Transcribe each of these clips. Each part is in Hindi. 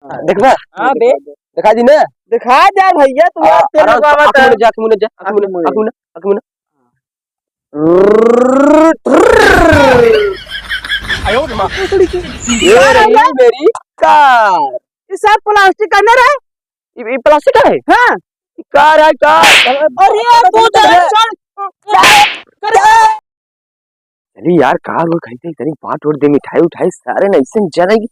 देखबा हां बे दिखा दी ना दिखा दे भैया तू तेरे बाबा आंख मुने जा आंख मुने आयो मां ये रही मेरी कार। ये सब प्लास्टिक का अंदर है ये प्लास्टिक का है। हां कार है कार। अरे तू चल चली यार कार वो खरीदे इतनी बात उड़ दे मिठाई उठाई सारे ना इससे जाने की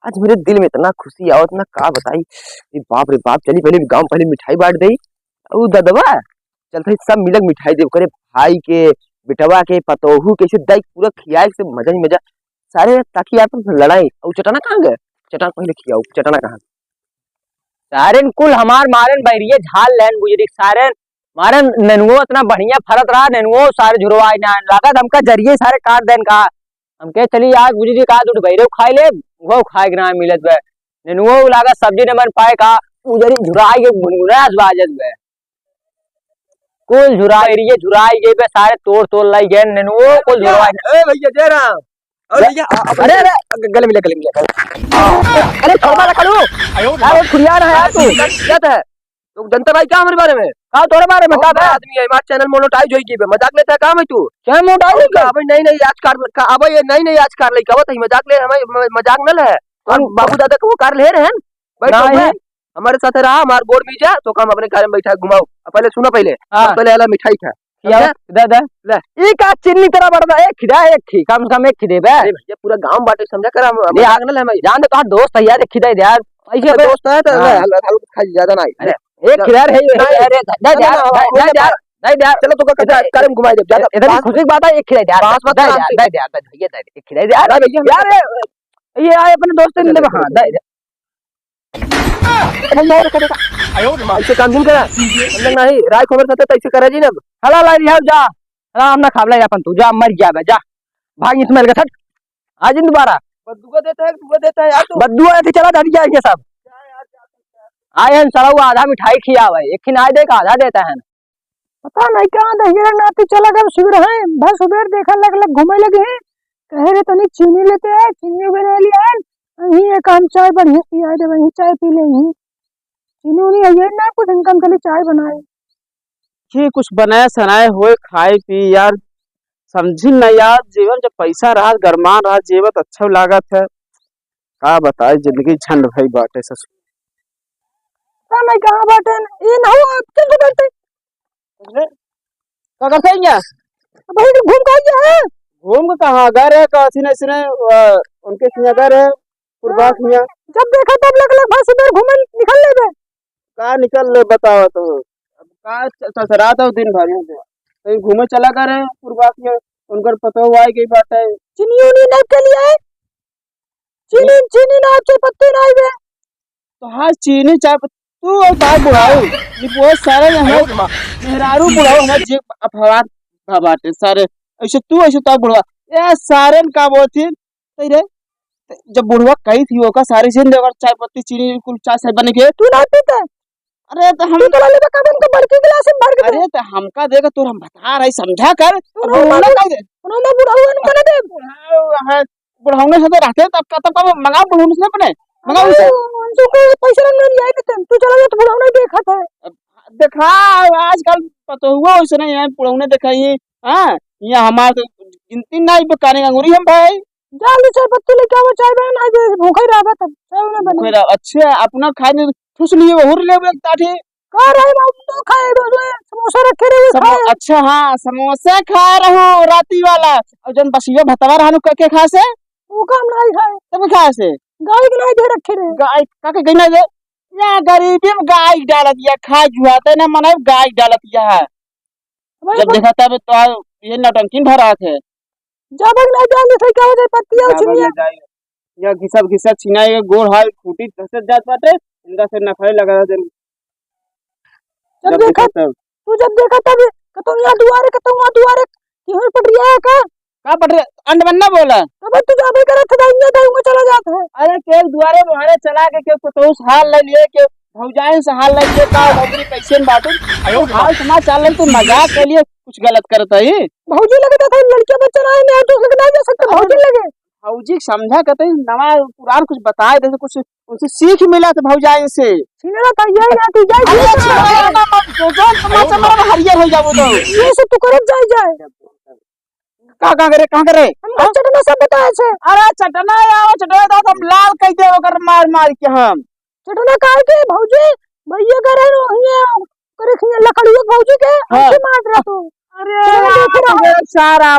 आज मेरे दिल में इतना खुशी आओ इतना का बताई ये बाप रे बाप। चली पहले गांव पहले मिठाई बांट दई ओ ददवा चलते सब मिलक मिठाई दे करे भाई के बेटवा के पतोहू के से दई पूरा खियाए से मजा ही मजा सारे ताकि यार तुम लड़ाई और चटाना कहां गए चटाना पहले खियाओ चटाना कहां सारेन कुल हमार मारन बैरिए झाल लेन गुजरी सारेन मारन ननुओ इतना बढ़िया फरत रहा ननुओ सारे झुरवाई ना लागत हमका जरिए सारे काट देन का हमके चली यार गुजरी का दूध बैरे खाई ले वो खाए के ना मिलत बे ननुओ लागत सब्जी न बन पाए का उजरी झुराई के गुनगुनास बाजत बे कुल झुराई गए बे सारे तोड़ तोड़ लाई गए ननुओ कुल झुरवाई ए भैया जय राम और भैया अरे अरे गले मिले अरे थोड़ा करो वो खुरिया ना है यार तू क्या है तो जनता भाई क्या हमारे बारे में का तोरे बारे में का बे आदमी है हमारा चैनल मोनेटाइज होई की बे मजाक लेता काम है तू क्या मोटाई का अब नहीं आज कार अब ये नहीं आज कार लेके आवत है मजाक ले हमें मजाक न है कौन बाबू दादा को वो कार ले रहे हैं बैठो हमारे साथ रहा हमारे गोड़ में जा तो काम अपने कार में बैठा घुमाओ पहले सुनो पहले वाला मिठाई खा दे दे ले ई का चिन्नी तरह बढ़दा एक खिदा एक खी कम से कम एक खिदे बे अरे भैया पूरा गांव बाटे समझा कर हम ये आग न ले मैं जान दे तो दोस्त है यार एक खिदा यार ऐसे दोस्त है तो हल्का खा ज्यादा नहीं एक खिदा है अरे दे दे चलो तो कार में घुमाई दे ज्यादा इधर खुशी की बात है एक खिदा यार पास मत दे दे भैया दे एक खिदा यार ये आए अपने दोस्त ने हां दे ऐसे काम नहीं करा मतलब नहीं राय खबर सते तो ऐसे करा जी ना हला ला रिहा जा हला हमना खाबला अपन तू जा मर जा बे जा भाग इस्माइल का छट आज दोबारा बद्दुआ देता है यार तू बद्दुआ ऐसे चला हट गया ये सब आए हैं सराऊ आधा मिठाई खिया हुआ एक खिनाई दे का आधा देता है पता नहीं कहां दहिया नाती चला गया सुबह है बस सुबह देखा लग घूमे लगे हैं कह रहे तनी चीनी लेते हैं चीनी बना लिया है यही एक हम चाय बढ़िया पिया दे वही चाय पी ले चीनी उनी है ना कुछ इनकम के लिए चाय बनाए ये कुछ बनाए सनाए होए खाए पी यार समझी न यार जीवन जब पैसा रहा गरमान रहा जीवन अच्छा लागत है का बताए जिंदगी झंड भाई बाटे ससुर मैं कहां बाटे ये ना हो चल तो बैठे का करते हैं भाई घूम का है घूम के कहां घर है का सीने सीने उनके सीने घर है पुरबास मियां जब देखा तब लग बस इधर घूमे निकल ले बे का निकल ले बताओ तो अब का ससरा था दिन भर कहीं घूमे चला करे पुरबास में उनकर पतो हुआ है कि बात है चीनी उनी नाप के लिए चीनी नाप से पत्ते ना बे तो हाँ चीनी चाय तू और का बुढ़ाऊ ये बहुत सारे मेहरारू बुढ़ाऊ हमारे जे अफवाद बाटे सारे ऐसे तू ऐसे तो बुढ़वा ये सारे का वो थी तेरे जब बुढ़वा कही थी होगा सारी जिंदगी अगर चाय पत्ती चीनी कुल चाय से बन के तू ना पीता अरे तो हम तो वाले का हम तो बड़की गिलास में भर के अरे तो हमका देगा तो हम बता रहे समझा कर उन्होंने बुढ़ाऊ ने बना दे बुढ़ाऊ से तो रहते तब मंगा बुढ़ाऊ से अपने मंगा उसे उनको पैसा नहीं लिया है तू चला गया तो बुढ़ाऊ ने देखा था देखा आजकल पता हुआ वैसे नहीं है बुढ़ाऊ ने देखा ये हां ये हमारे गिनती नहीं बकाने अंगूरी हम भाई जल्दी चाय पत्ती लेके आओ चाय बना दे भूखा ही रहा तब चाय ना बना अच्छा अपना खाने ठुस लिए वो ले ताठी खा रहे बाबू तो खाए समोसा रखे रहे अच्छा हाँ समोसा खा रहा हूँ राती वाला और जन बसियो भतवा रहनु के खा से वो काम नहीं खाए तब खा से गाय के नहीं दे रखे रहे गाय का के गइना दे या गरीबी में गाय डाल दिया खा जुआते ना मने गाय डाल दिया है जब देखा तब तो ये नौटंकी भरा थे जब नहीं डाल से क्या हो जाए पत्तियां छिनिया या घिसा छिनाए गोर हाल फूटी धस जात बाटे इनका से नफे लगा दे जब देखा तू जब देखा तब तुम यहाँ दुआरे क्यों पट रही है का पट रही अंडवन्ना बोला तब तू जाबे करे था दाऊंगा चला जाता है अरे के दुआरे मोहरे चला के पतोस हाल ले लिए के भौजाई से हाल ले लिए का नौकरी कैसे बाटू आयो हाल समाज चाल तू मजाक के लिए कुछ गलत करता है भौजी लगे था लड़के बच्चे आए मैं तो लगे जा सकते भौजी लगे भौजी समझा कहते नवा पुरान कुछ बताए जैसे कुछ उनसे सीख मिला था भौजाई से छिनरा का यही आती जाए अरे तमाचा मारा हरियर हो जाबो तो ये सब तू करत जाए कहां करे हम चटना सब बताए छे। अरे चटना आवा चटना तो हम लाल कह दे ओकर मार के हम चटना काहे के भौजी भैया करे रोहिया करे खिया लकड़ियो भौजी के ऐसे मार रहा तू। अरे सारा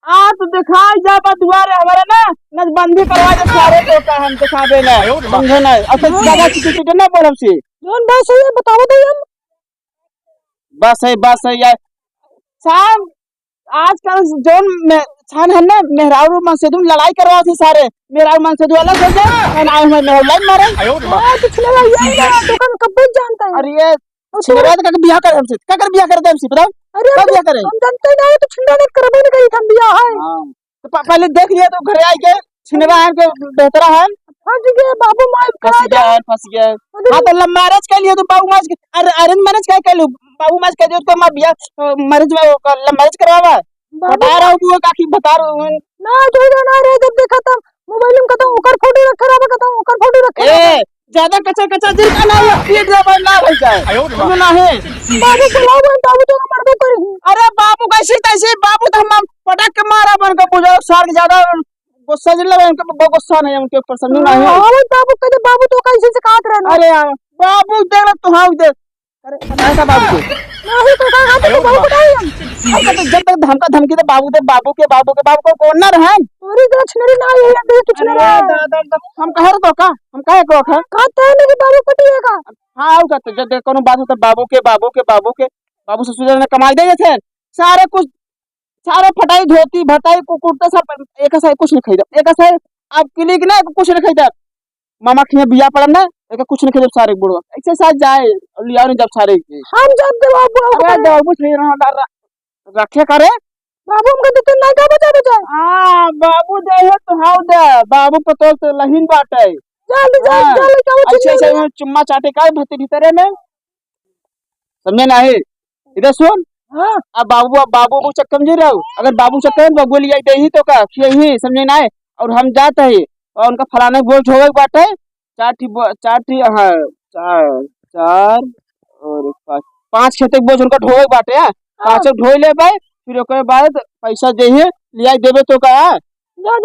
आ तो दिखाई जा बा दुआरे हमारे ना नजबंदी करवा दे सारे तो का हम दिखावे ना समझे ना अच्छा ज्यादा चीज ना बोल हमसे जोन बात सही है बताओ तो हम बस है यार साहब आजकल जोन में छान है ना मेहरारू मनसेदू लड़ाई करवा थे सारे मेहरारू मनसेदू अलग हो जाए और आए हुए मेहरारू मारे पिछले वाला यही ना तो कब कब जानता है। अरे ये छिनरा का बियाह कर हमसे का कर बियाह कर दे हमसे बताओ अरे कब बियाह करे हम जानते ना तो छिंडा ने करबो नहीं करी हम बियाह है। तो पहले देख लिया तो घरे आई के छिनरा है के बेहतरा है फंस गए बाबू मार फंस गया हां तो लव मैरिज कर लिया तो बाबू मैरिज अरेंज मैरिज क्या कर लू बाबू मैरिज कर दियो तो मैं बियाह मैरिज में लव मैरिज करवावा बता रहा हूं काकी बता रहा हूं ना जो ना रे जब देखा था मोबाइल में कहता ओकर फोटो रख रहा कहता ओकर फोटो रख ए ज्यादा कच्चा दिल का ना पीट दे ना भई जाए सुनो ना है बाबू बुलाओ बाबू तो मरबो करी। अरे बाबू कैसे तैसे बाबू तो हम पटक के मारा बन के बुझाओ सार ज्यादा गुस्सा जिले में उनके गुस्सा नहीं उनके ऊपर समझ ना है हां बाबू कहते बाबू तो कैसे से काट रहे अरे बाबू देख ले तू हां देख अरे ऐसा बाबू नहीं तो कहां तो बाबू बताइए हम अरे तो जब तक धमकी तो बाबू को कॉर्नर है पूरी तरह छिनरी ना है दे कुछ ना हम कह रहे तो का हम कहे को का कहता है नहीं बाबू कटिएगा। हां आओ कहते जब कोनो बात हो तो बाबू से सुधर ने कमाई दे थे सारे कुछ सारे फटाई धोती भटाई कुर्ता सब एक साइड कुछ नहीं खरीदा एक साइड आप क्लिक ना कुछ नहीं खरीदा मामा के बियाह पड़न ना एक कुछ नहीं खरीदा सारे बुढ़वा ऐसे साथ जाए लिया नहीं जब सारे हम जब दे बाबू अरे बाबू नहीं रहा रखे करे बाबू हम कहते तो ना का बचा हां बाबू दे है तो हां दे बाबू पतो तो लहीन बाटे जल्दी जाओ अच्छा चुम्मा चाटे का भीतर में समझे ना है इधर सुन हां अब बाबू चक्कर में रहो अगर बाबू चक्कर में बोली आई ही तो का यही समझे ना है और हम जाते हैं और उनका फलाने बोल होवे बाटे चार हां चार और पांच खेत बोझ उनका ढोवे बाटे है पांच ढोई ले भाई फिर ओकर बाद पैसा देही लिया देबे तो का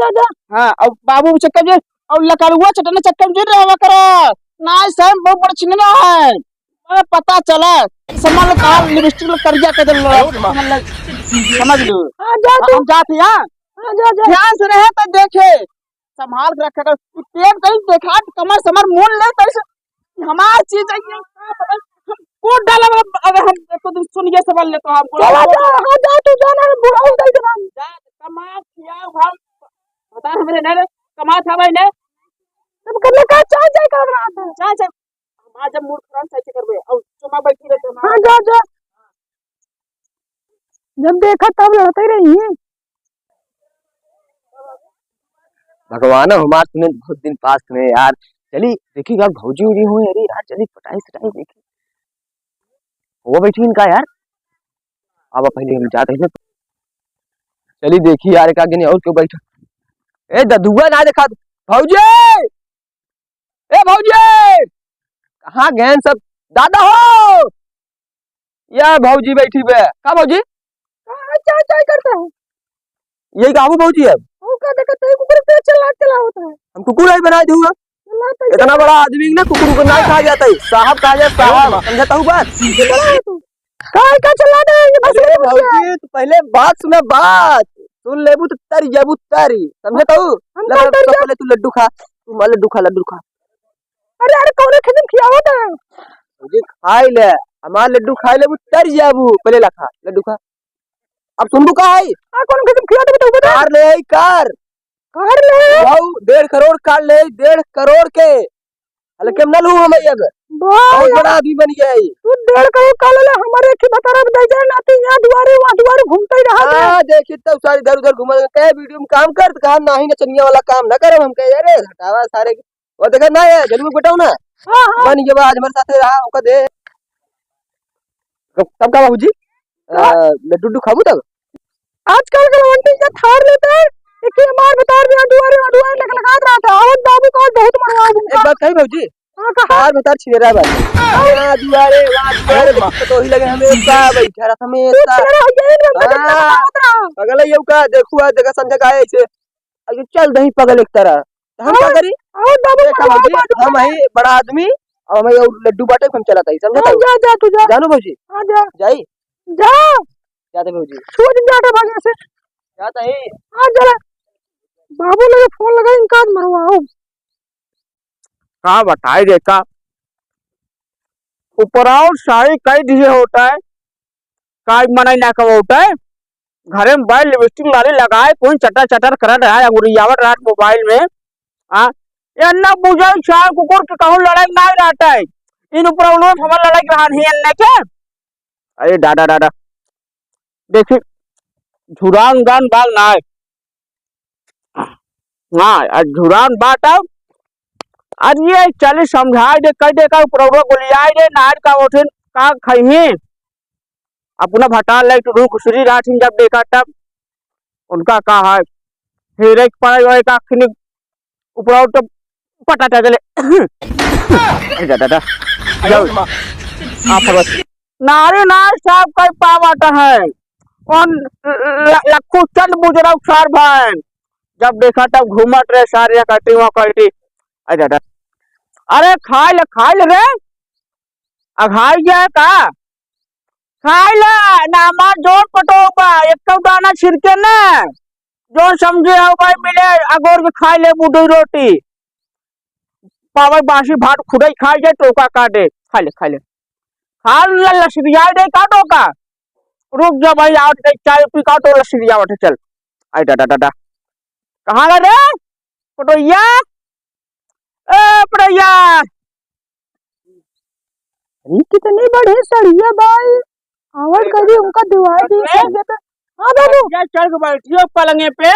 जा हां और बाबू चक्कर में और लकड़ुआ चटना चक्कर में रहवा करो ना सर बहुत बड़ा चिन्ह है अरे पता चला समझ का लिपस्टिक कर्जा के दे समझ लो हां जा हम जाते हां हां जा ध्यान से रहे तो देखे संभाल के रखे पेट कहीं देखा कमर समर मोल ले तो हमार चीज है कोट डाला अगर हम तो सुन ये सवाल ले तो हमको चला जा हां जा तू जाना बुढ़ाऊ दे दे जा कमा किया हम बता हमरे ने कमा था भाई ने तब करने का चाय कर रहा था चाय हम जब मूड खराब कैसे करबे और चुमा बैठी रहते हां जा जब देखा तब लड़ते रही है। भगवान हमार सुने बहुत दिन पास में यार चली देखिएगा भौजी उजी हुई अरे यार चली पटाई सटाई देखी वो बैठी इनका यार अब पहले हम जाते हैं चली देखी यार एक आगे नहीं और क्यों बैठा ए ददुआ ना देखा भौजी ए भौजी कहाँ गए सब दादा हो या भौजी बैठी बे का भौजी चाय करता है यही काबू भौजी है वो का देखते कुकुर पे चला होता है हम कुकुर ही बना दूंगा इतना बड़ा आदमी ना कुकुर को ना कहा जाता है साहब कहा जाता है साहब समझता हूँ बात काय का चला दे अरे भौजी तो पहले बात सुना बात सुन लेबू तो तारी जाबू तारी समझता हूँ पहले तू लड्डू खा लड्डू खा अरे कौन खिदम खियावत है भौजी खाई ले हमार लड्डू खाई लेबू तारी जाबू पहले ला खा लड्डू खा अब सुनबू का है कौन खिदम खियावत बताओ बता कार ले कार ले वाओ 1.5 करोड़ कार ले 1.5 करोड़ के हले केम ना लू हम अब बहुत बड़ा आदमी बन गया है तू 1.5 करोड़ का ले हमारे की बता रहा दे जाए नाती यहां दुआरे वहां दुआरे घूमते ही रहा हां देखिए तब सारी इधर उधर घूम के वीडियो में काम कर कहा नहीं ना चनिया वाला काम ना करे हम कहे अरे हटावा सारे वो देखा ना है जल्दी बताओ ना हां बन के आज हमारे साथ रहा ओका दे तब का बाबूजी लड्डू खाबू तब आजकल के लवंटी का थार लेते हैं देखिए मार बता रहे अडुआरे अडुआरे लगा रहा था और बाबू का बहुत मरवा एक बात कही भौजी, हां कहा बार बता छिड़ रहा है हां दुआरे तो ही लगे हमें का बैठा रहा हमें पगल ये का देखो आ देखा समझ का है ऐसे अरे चल दही पगल एक तरह तो हम क्या करी और बाबू देखा भौजी हम ही बड़ा आदमी और मैं लड्डू बाटे हम चलाता ही समझा जा जा तू जा जानो भौजी हां जा जाई जा जाते भौजी छोड़ जाटा भागे से जाता ही हां चला बाबू लगे फोन लगा इनका मरवाओ का बताए देखा ऊपराव शाही कई दिए होता है का मना ना कब होता है घरे में मोबाइल लिपस्टिक लाली लगाए कोई चटर चटर कर रहा है अंगुरियावट रात मोबाइल में हाँ ये अन्ना पूजा शाह कुकुर के कहूँ लड़ाई ना रहता है इन ऊपर लोग हमारा लड़ाई रहा नहीं अन्ना क्या अरे दादा दादा देखिए झुरान गान बाल ना है हाँ झुरान बात अब आज ये चले समझाए दे कह दे का प्रोग्राम गोलियाए दे नार का उठे का खही अपना भटा ले तो रूख श्री राठिन जब देखा तब उनका कहा है फिर एक पढ़ाई वाले का खिन ऊपर तो पता चले दादा जाओ आप बस नारे नार साहब का पावाटा है कौन लखू चंद बुजरा सार भाई जब देखा तब घूमत रहे सारे कहती वहाँ कहती दादा अरे खाई ले रे अघाई गया का खाई ले नामा जोर पटोबा एक दाना छिड़के न जो समझे हो भाई मिले अगोर के खाई ले बुढ़ी रोटी पावर बासी भात खुदाई खाई जाए टोका काटे खा ले खा लसरिया दे का टोका रुक जा भाई आओ चाय पी का तो लसरिया उठे चल आई दादा कहाँ गए रे पटोइया पटोइया कितनी बड़ी सड़िया भाई आवाज करी उनका दुआ दी हां बाबू क्या चल के बैठियो पलंगे पे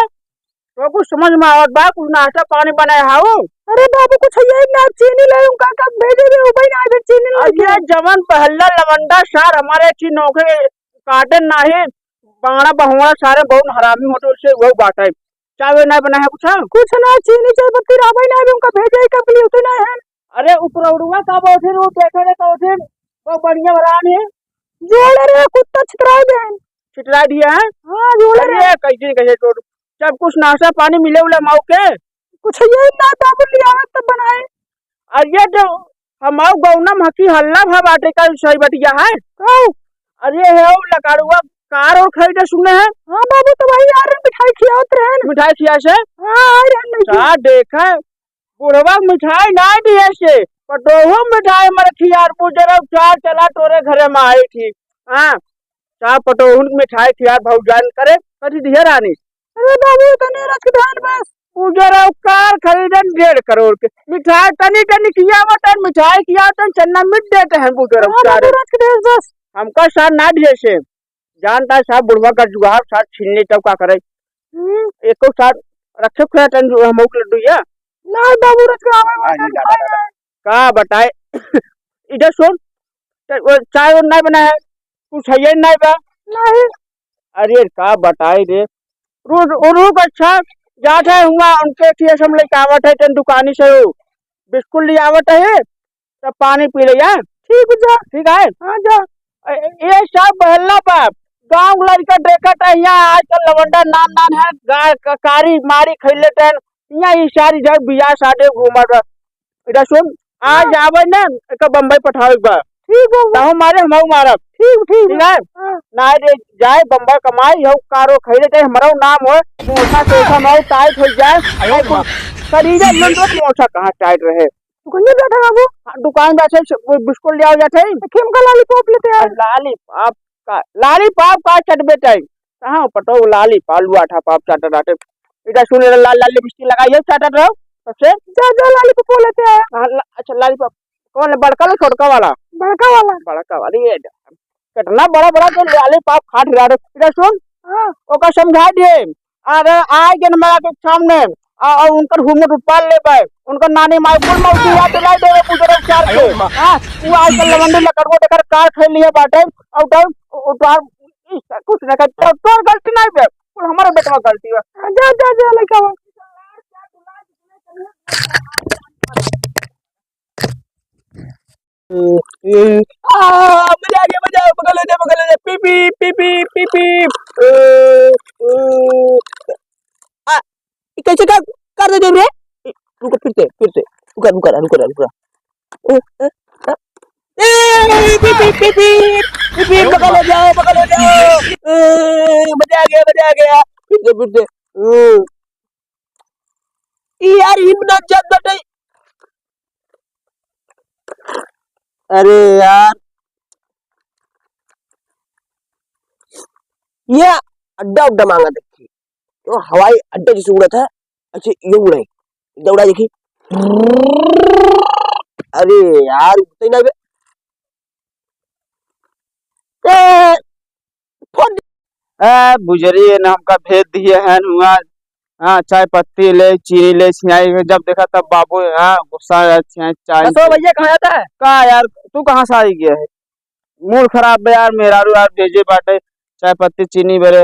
तो कुछ समझ में आवत बा कुछ नाश्ता पानी बनाए हाउ अरे बाबू कुछ ये ना चीनी ले उनका कब भेजे दे भाई ना फिर चीनी ले ये जवन पहला लवंडा सार हमारे ची नौके काटे नाही बांगड़ा बहुड़ा सारे बहुत हरामी होते उससे वो बात है चाय ना बनाया कुछ ना चीनी चाय पत्ती रावई ना उनका भेजे कब लिए उतने है अरे ऊपर उड़वा का बैठे वो कैसे रे कौठे वो बढ़िया बरान है जोड़े रे कुत्ता छितरा दे छितरा दिया है हां जोड़े रे कैसे तो जब कुछ नाश्ता पानी मिले उले माऊ के कुछ ये ना बाबू लिया तब बनाए अरे तो हमाऊ गौना मकी हल्ला भा बाटे का सही बटिया है अरे है वो लकाड़ुआ कार और खरीदे सुने हैं हां बाबू तो भाई यार मिठाई खियावत रहे मिठाई खिया से हां आ रहे का देखा बुढ़वा मिठाई ना दिए से पटोहो मिठाई मर खियार पूजरा चार चला तोरे घरे में आई थी हां चा पटोहुन मिठाई खियार भौजान करे कथी दिए रानी अरे बाबू तने रख ध्यान बस पूजरा कार खरीदन 1.5 करोड़ के मिठाई तनी तनी खियावतन मिठाई खियावतन चन्ना मिट देते हैं पूजरा चार रख दे बस हमका साथ ना दिए से जानता है साहब बुढ़वा का जुगाड़ साथ छीनने तब का करे एको साथ रखे खुआ तन हम लड्डू या ना बाबू रख का बताए इधर सुन चाय और नहीं बना है कुछ है ये नहीं बा नहीं अरे का बताए रे रुक अच्छा जात है हुआ उनके ठिया हम लेके आवत है तन दुकानी से बिस्कुट ले आवत है तब पानी पी ले यार ठीक है हां जा ये सब बहला बाप गांव लड़का देखत है यहाँ आजकल लवंडा नाम है गाय कारी मारी खैले तन यहाँ ये सारी जगह बियाह शादी घूमत इधर सुन आज आवे ना एक बम्बई पठावे बा ठीक हो ताहू मारे हम मारब ठीक है ना रे जाए बम्बई कमाई हो कारो खैले ते हमरो नाम हो मोटा सोचा मौ टाइट हो जाए शरीर में तो मोटा कहां टाइट रहे दुकान में बैठा बाबू दुकान बैठे बिस्कुट ले आओ जाते खेम का लॉलीपॉप लेते हैं लालीपॉप का चटबे टाइम कहां पटो लालीपॉप लुआ था पाप चाटा डाटे इधर सुन लाल लाल लिपस्टिक लगाइए चाटा रहो सबसे जा लॉलीपॉप लेते हैं अच्छा लालीपॉप कौन बड़का लो छोटका वाला बड़का वाली ये कितना बड़ा तो लॉलीपॉप खाट रहा इधर सुन ओका समझा दिए अरे आए के मेरा के सामने और उनकर हुमत उपाल ले पाए उनका नानी माई कुल मौसी याद दिलाई देवे पूजरे चार के हां वो आजकल लवंडी लकड़ो देकर कार खेल लिए बाटे और उतार कुछ ना कर तो गलती नहीं पे कुल हमारा बेटवा गलती बा। जा जा जा लइका बा। मजा आ गया पकड़ ले जा पी पी पी पी पी पी आ कैसे कर दे रे रुको फिर से रुका ए पी पी पी पी पी पकड़ ले जाओ मजा आ गया फिर से यार हिम्मत जब बटे अरे यार ये अड्डा उड्डा मांगा देखी तो हवाई अड्डा जैसे उड़ा था अच्छा ये उड़ाई दौड़ा देखी अरे यार उठते ही ना बे बुजरी नाम का भेद दिए हैं हुआ। हाँ चाय पत्ती ले चीनी ले सियाई जब देखा तब बाबू हाँ गुस्सा चाय तो भैया कहाँ जाता है? कहा यार तू कहाँ से आई गया है? मूड खराब है यार मेहरारू यार भेजे बाटे चाय पत्ती चीनी बेरे।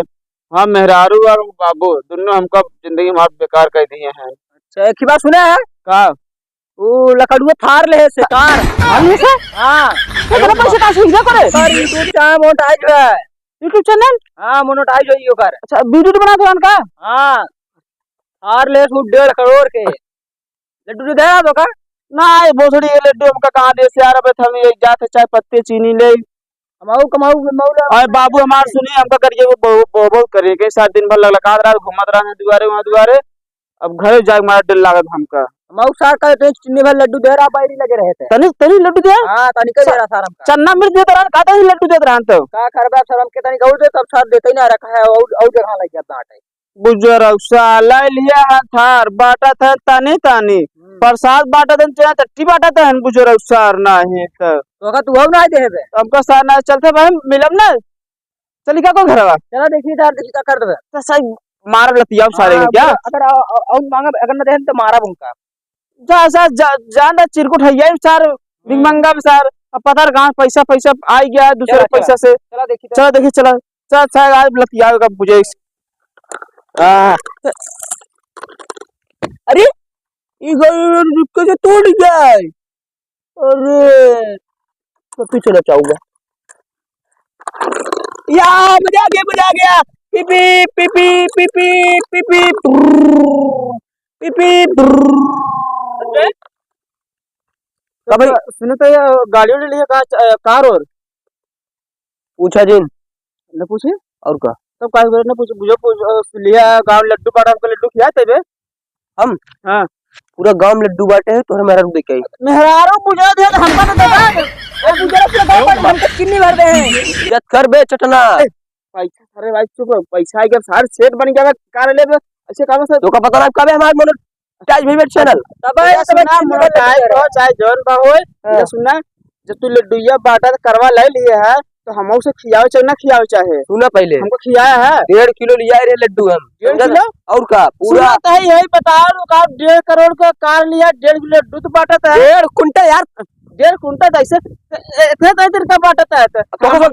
हाँ मेहरारू और बाबू दोनों हमको जिंदगी में बेकार कर दिए हैं। अच्छा एक ही बात सुना है का वो लकड़ुआ थार ले से कार हां तेरा पैसे का सुविधा करे सर यूट्यूब चैनल मोनेटाइज है। यूट्यूब चैनल हां मोनेटाइज होई ओकर। अच्छा वीडियो बना दो उनका हां थार ले 1.5 करोड़ के लड्डू दे दो का ना ये भोसड़ी ये लड्डू हमका कहाँ दे से यार अब हम ये जाते चाय पत्ती चीनी ले कमाऊ मौला और बाबू हमार सुनिए हमका करिए वो बहुत करिए के साथ दिन भर लगातार रात घूमत रहा दुआरे वहां दुआरे अब घर जाके मारा दिल लागत हमका मऊ सार का तो चिन्नी भर लड्डू दे रहा बाहरी लगे रहे थे तनी लड्डू दे हां तनी का दे रहा सार हमका चन्ना मिर्च देता रहा काटा ही लड्डू देता रहा तो का करबा सर हमके तनी कहू दे तब सार देते ही ना रखा है और जगह लग जाता है बुजुर्ग साला लिया है थार बाटा था तानी प्रसाद बाटा था चाहे टट्टी बाटा था बुजुर्ग सार ना है तो तू ना दे बे हमका सार ना चलते भाई मिलम ना चली क्या को घरवा चला देखी का कर दे तो सही मार लतिया सारे क्या अगर और मांगा अगर न दे तो मारा बुनका जा सर जान चिरकुट है सार बिंगमंगा में सार अब पता कहां पैसा आई गया दूसरे पैसा से चला देखी चला शायद आज लतिया का बुझे अरे ये कैसे टूट गया अरे तो फिर चला चाहूंगा या मजा आ गया PP PP PP PP PP भाई सुनो तो ये गाड़ियों ले लिया कार और पूछा जिन न पूछे और का तब कार ने पूछ लिया गांव लड्डू पाड़ा हमको लड्डू खिलाए थे बे हम हाँ पूरा गांव में लड्डू बांटे है तो मेरा देख के मेहरारू पूछा दे हमको तो देगा ए पूछा पूरा गांव में हमको कितनी भर दे हैं इज्जत कर बे चटना पैसा सारे भाई चुप पैसा आएगा सारे सेट बन गया कार ले ऐसे काम से तो का पता ना कब है हमारा मोनेटाइज भी चैनल तब सुना मोनेटाइज हो चाहे जौन बा होए ये सुना जब तू लड्डूया बाटा करवा ले लिए है तो हम उसे खियावे चाहे ना खियावे चाहे सुना पहले हमको खियाया है 1.5 किलो लिया रे लड्डू हम 1.5 किलो और का पूरा तो है यही बताओ का 1.5 करोड़ का कार लिया 1.5 किलो लड्डू तो बांटा था 1.5 कुंटल यार 1.5 कुंटल ऐसे इतने इधर का बांटा था तो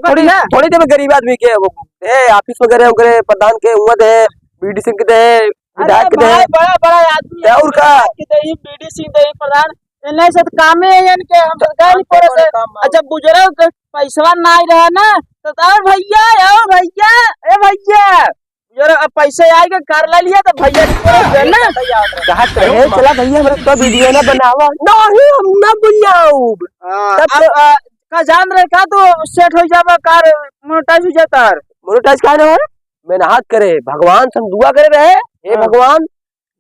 थोड़ी देर में गरीब आदमी के वो ऑफिस वगैरह वगैरह प्रधान के उमद है बीडी सिंह के विधायक के बड़ा आदमी और का बीडी सिंह दे प्रधान इन्हें से कामे है इनके हम सरकार नहीं पड़े से अच्छा बुजुर्ग पैसा ना आई रहा ना तो भैया ए भैया यार अब पैसे आएगा कार ला लिया तो भैया ना कहा कहे चला भैया मेरा तो वीडियो ना बनावा नहीं हम ना बनाऊ तब का जान रहे का तो सेट हो जावा कार मोनेटाइज हो जाता है मोनेटाइज का है मैंने हाथ करे भगवान से हम दुआ करे रहे हे भगवान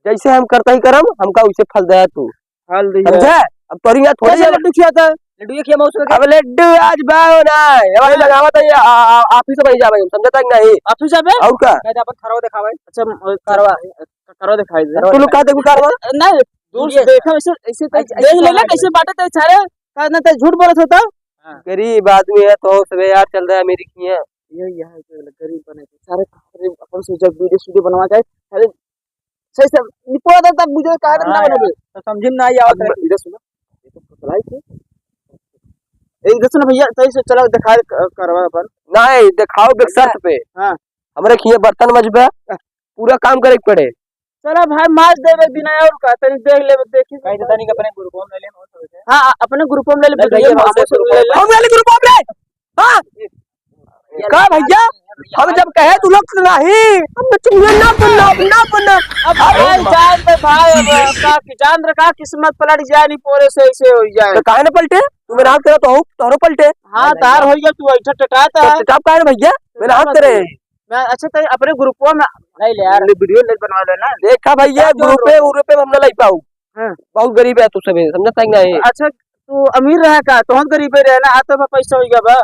जैसे हम करता ही करम हमका वैसे फल दे तू फल दी समझे अब तोरी यहाँ थोड़ी लड्डू खिया था लड्डू खिया मौसम अब लड्डू आज बाओ ना ये लगावा तो ये ऑफिस में जा भाई समझता नहीं ऑफिस में और का मैं अपन खरो दिखावे अच्छा करवा दिखाई दे तू लोग का देखो करवा नहीं दूर से देखा ऐसे ऐसे देख लेला कैसे बाटे तो सारे का ना तो झूठ बोलत होता गरीब आदमी है तो सबे यार चल रहा है मेरी की है यही है गरीब बने सारे अपन से जब वीडियो बनवा जाए सारे सही से निपवा देता बुझे का ना बने तो समझ ना आई आवत इधर सुनो ये तो फसलाई थी एक इधर सुनो भैया सही से चलो दिखा करवा अपन नहीं दिखाओ बिग शर्ट पे हां हमरे खिए बर्तन मजबे पूरा काम करे के पड़े। चलो भाई मार देवे बिना और का तनी देख ले देखी कहीं तो नहीं अपने ग्रुप में ले ले। हां अपने ग्रुप में ले ले भैया, हम वाले ग्रुप में हां का भैया हम जब कहे तू लोग नहीं हम तो चुनिया ना बनना अब भाई जान पे भाई अब का जान रखा किस्मत पलट जाए नहीं पोरे से ऐसे हो जाए तो काहे न पलटे तू मेरा हाथ तेरा तो तोरो पलटे। हां तार हो गया तू ऐठा टटाता तो टप काहे न भैया मेरा हाथ तेरे मैं अच्छा तेरे अपने ग्रुप में नहीं ले यार वीडियो ले बनवा लेना देखा भैया ग्रुप पे हम ना लाई पाऊ। हां बहुत गरीब है तू सब समझता है नहीं। अच्छा तू अमीर रहा का तो हम गरीब रहे ना आता में पैसा होइगा बा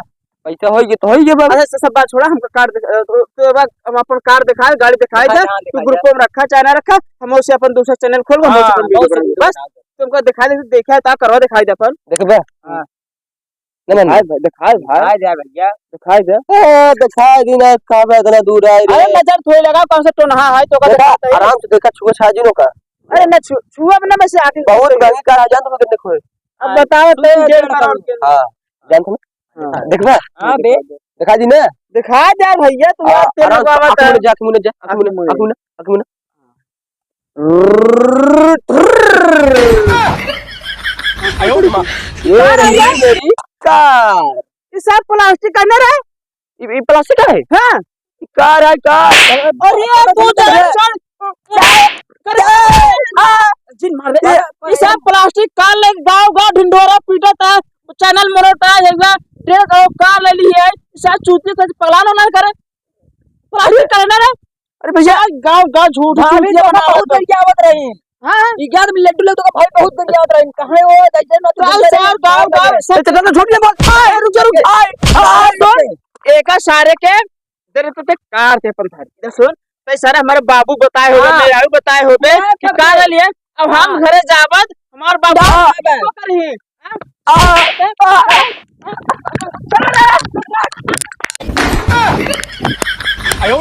पैसा होई तो होई बा। अच्छा सब बात छोड़ा हमका कार तो बाद हम अपन कार दिखाए गाड़ी दिखाए दे तू ग्रुप में रखा चाहे ना रखा हम उसे अपन दूसरा चैनल खोल बस तुमको दिखा दे देखा ता करवा दिखाई दे अपन देखबे हां ना ना दिखाए भाई आ जा भैया दिखाई दे दिखाई देना का बा इतना दूर आई अरे नजर थोड़ी लगा कौन से टोन है तो का आराम से देखा छुआ छाजिनो का। अरे न छुआ में ना से आके बहुत महंगी कार जान तो कितने खोए। अब बताओ तो हां जान तुम देखबा हां बे दिखा दी ना दिखा दे भैया तू तेरे बाबा आंख में जा आंख में ये मेरी कार ये सब प्लास्टिक का ना ये प्लास्टिक है। हां कार है कार अरे तू जिन मार दे ये सब प्लास्टिक कार ले गांव ढिंडोरा पीटता चैनल मोरटा जैसा ट्रक और कार ले ली है सब चूती से पगलानो ना करे प्लास्टिक करे ना रे अरे भैया गांव झूठ बहुत बढ़िया आवत रही हां 11 में लड्डू ले तो भाई बहुत बढ़िया आवत रही कहां वो जैसे ना चल गांव सब चल छोड़ दे बस रुक एक सारे के तेरे तो कार थे पंथारी सुन तो सारे हमारे बाबू बताए होगे मेरे आयु बताए होगे कि कार लिए अब हम घरे जावत हमार बाबू करही आयो